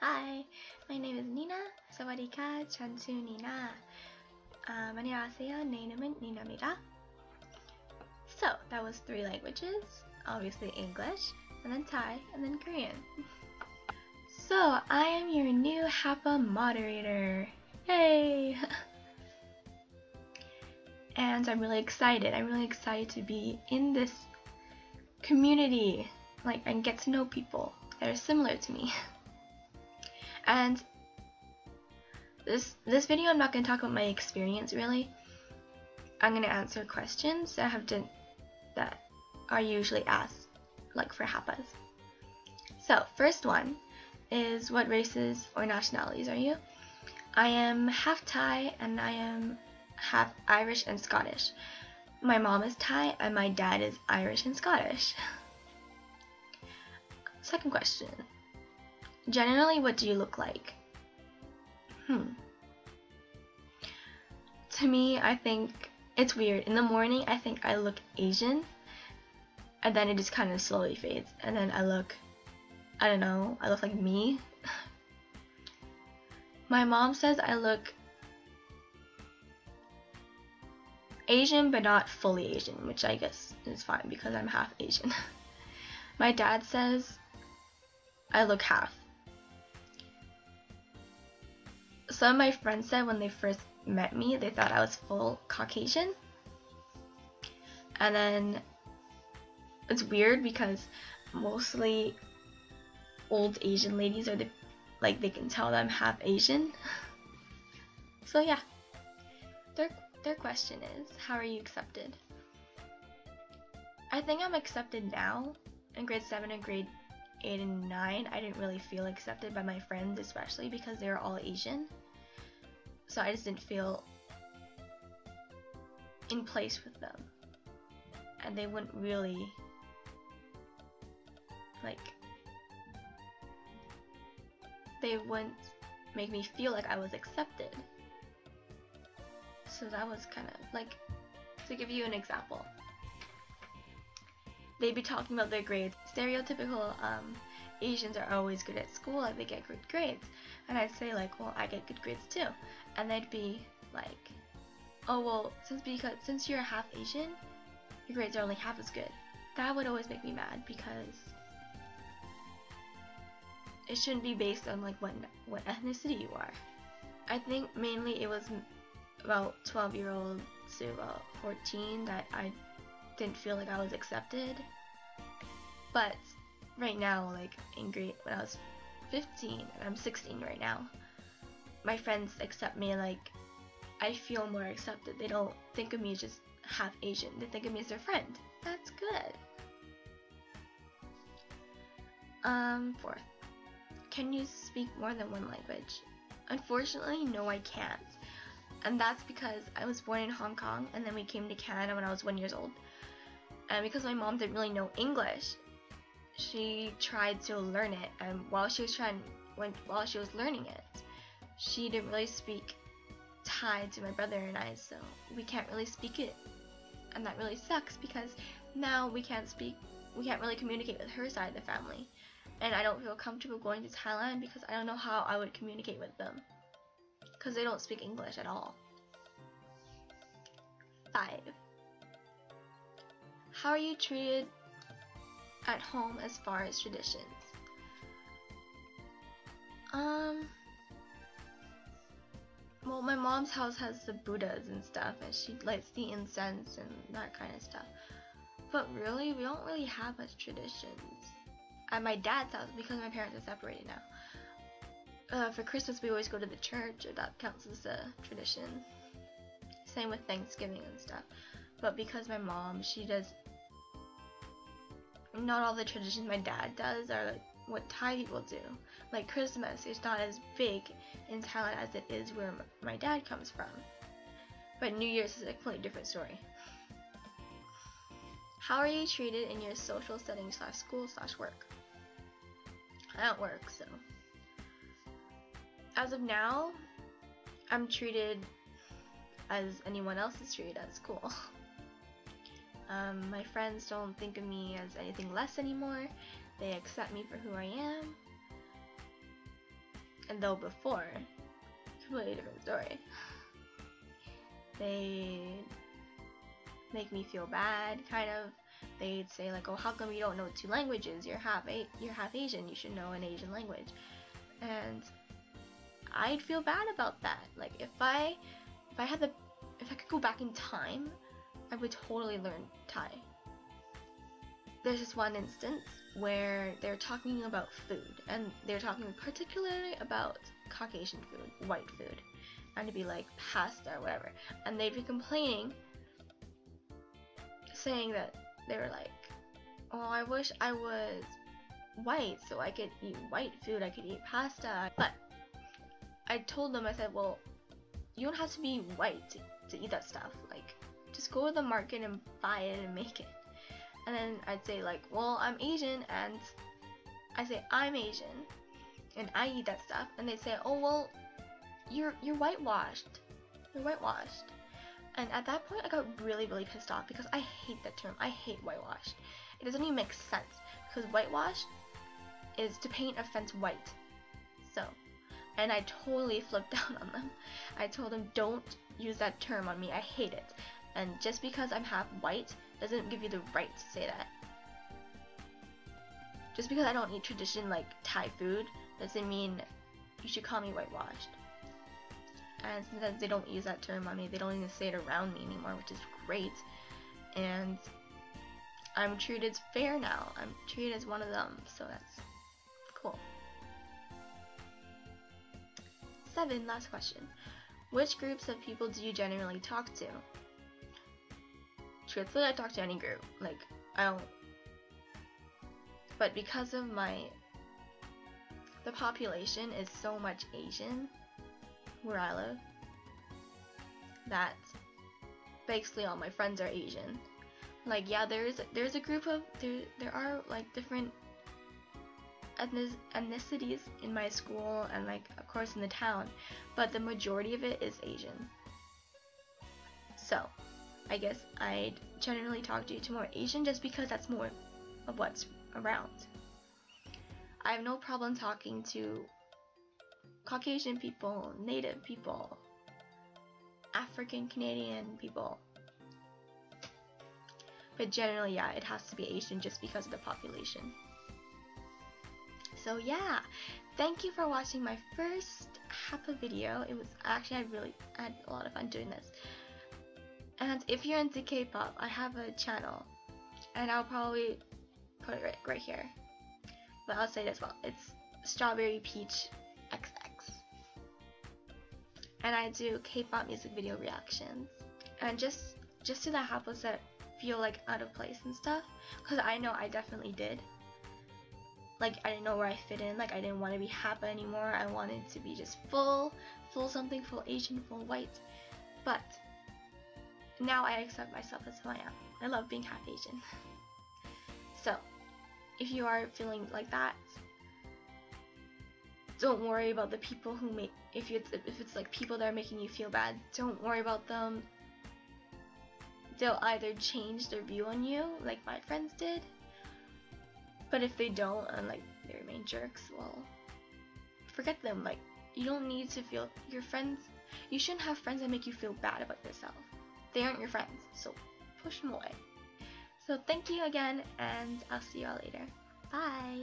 Hi, my name is Nina. Sawadika, Chansu Nina. 안녕하세요, 내 이름은 Ninamida. So, that was 3 languages. Obviously English, and then Thai, and then Korean. So, I am your new HaPa moderator. Yay! And I'm really excited. I'm really excited to be in this community, and get to know people that are similar to me. And this video, I'm not going to talk about my experience really. I'm going to answer questions that are usually asked, for HaPas. So, first one is, what races or nationalities are you? I am half Thai and I am half Irish and Scottish. My mom is Thai and my dad is Irish and Scottish. Second question. Generally, what do you look like? To me, I think it's weird. In the morning, I think I look Asian, and then it just kind of slowly fades. And then I look like me. My mom says I look Asian, but not fully Asian, which I guess is fine because I'm half Asian. My dad says I look half. Some of my friends said when they first met me, they thought I was full Caucasian. And then it's weird because mostly old Asian ladies are they can tell that I'm half Asian. So yeah. Their question is, how are you accepted? I think I'm accepted now. In grade 7 and grade 8 and 9, I didn't really feel accepted by my friends, especially because they were all Asian. So I just didn't feel in place with them. And they wouldn't really, they wouldn't make me feel like I was accepted. So that was kind of to give you an example. They'd be talking about their grades. Stereotypical Asians are always good at school, they get good grades. And I'd say well, I get good grades too. And they'd be like, oh well, since you're half Asian, your grades are only half as good. That would always make me mad because it shouldn't be based on what ethnicity you are. I think mainly it was about 12-year-old to about 14 that I didn't feel like I was accepted. But right now, when I was 15 and I'm 16 right now, my friends accept me and I feel more accepted. They don't think of me as just half Asian. They think of me as their friend. That's good. Fourth. Can you speak more than one language? Unfortunately, no, I can't. And that's because I was born in Hong Kong and then we came to Canada when I was 1 year old. And because my mom didn't really know English, she tried to learn it, and while she was learning it, she didn't really speak Thai to my brother and I, so we can't really speak it. And that really sucks because now we can't really communicate with her side of the family. And I don't feel comfortable going to Thailand because I don't know how I would communicate with them, because they don't speak English at all. 5. How are you treated at home as far as traditions? Well, my mom's house has the Buddhas and stuff, and she lights the incense and that kind of stuff. But really, we don't really have much traditions. At my dad's house, because my parents are separated now, for Christmas we always go to the church, or that counts as a tradition. Same with Thanksgiving and stuff. But because my mom, she does, not all the traditions my dad does are what Thai people do. Like Christmas is not as big in Thailand as it is where my dad comes from. But New Year's is a completely different story. How are you treated in your social setting / school / work? I don't work, so as of now, I'm treated as anyone else is treated at school. My friends don't think of me as anything less anymore. They accept me for who I am. And though before, completely different story. They make me feel bad, kind of. They'd say like, oh, how come you don't know 2 languages? You're half Asian. You should know an Asian language. And I'd feel bad about that. Like if I could go back in time, I would totally learn Thai. There's this one instance where they're talking about food, and they're talking particularly about Caucasian food, white food, and to be like pasta or whatever, and they'd be complaining, saying that they were like, oh, I wish I was white so I could eat white food, I could eat pasta. But I told them, I said, well, you don't have to be white to eat that stuff. Like, just go to the market and buy it and make it. And then I'd say like, well, I'm Asian, and I say I'm Asian and I eat that stuff, and they'd say, oh, well, you're whitewashed. You're whitewashed. And at that point I got really, really pissed off, because I hate that term. I hate whitewashed. It doesn't even make sense, because whitewashed is to paint a fence white. So, and I totally flipped out on them. I told them, don't use that term on me. I hate it. And just because I'm half white doesn't give you the right to say that. Just because I don't eat tradition like Thai food doesn't mean you should call me whitewashed. And sometimes they don't use that term on me. They don't even say it around me anymore, which is great. And I'm treated fair now. I'm treated as one of them, so that's cool. 7, last question. Which groups of people do you generally talk to? Truthfully, I talk to any group. Like, I don't. But because of the population is so much Asian where I live, that basically all my friends are Asian. Like, yeah, there's a group of there are like different ethnicities in my school, and like of course in the town, but the majority of it is Asian. So I guess I'd generally talk to more Asian, just because that's more of what's around. I have no problem talking to Caucasian people, Native people, African Canadian people. But generally, yeah, it has to be Asian just because of the population. So yeah, thank you for watching my first Hapa video. It was actually, I had a lot of fun doing this. And if you're into K-pop, I have a channel, and I'll probably put it right here. But I'll say it as well. It's Strawberry Peach XX. And I do K-pop music video reactions. And just to the Hapas that feel like out of place and stuff, because I know I definitely did. Like, I didn't know where I fit in. Like, I didn't want to be Hapa anymore. I wanted to be just full something, full Asian, full white. But now I accept myself as who I am. I love being half Asian. So, if you are feeling like that, don't worry about the people who make, if it's like people that are making you feel bad, don't worry about them. They'll either change their view on you, like my friends did, but if they don't, and like they remain jerks, well, forget them. Like, you don't need to feel, your friends, you shouldn't have friends that make you feel bad about yourself. They aren't your friends, so push them away. So thank you again, and I'll see you all later. Bye!